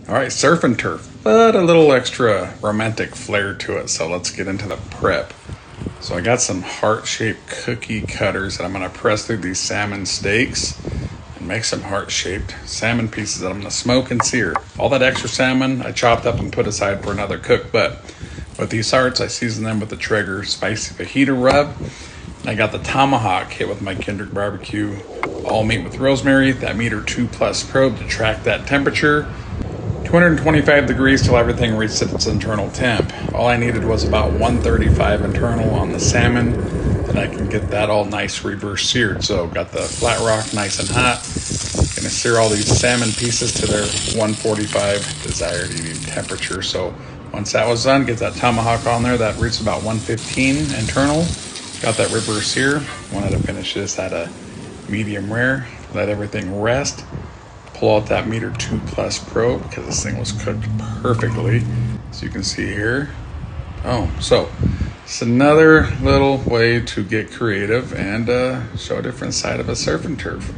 All right, surf and turf, but a little extra romantic flair to it. So let's get into the prep. So I got some heart-shaped cookie cutters that I'm gonna press through these salmon steaks and make some heart-shaped salmon pieces that I'm gonna smoke and sear. All that extra salmon I chopped up and put aside for another cook, but with these hearts, I season them with the Traeger spicy fajita rub. And I got the tomahawk hit with my Kendrick barbecue all meat with rosemary, that meter 2+ probe to track that temperature. 225 degrees till everything reached its internal temp. All I needed was about 135 internal on the salmon, and I can get that all nice reverse seared. So got the flat rock nice and hot. Gonna sear all these salmon pieces to their 145 desired eating temperature. So once that was done, get that tomahawk on there. That reached about 115 internal. Got that reverse sear. Wanted to finish this at a medium rare. Let everything rest. Pull out that meter 2+ probe because this thing was cooked perfectly, as you can see here. So it's another little way to get creative and show a different side of a surf and turf.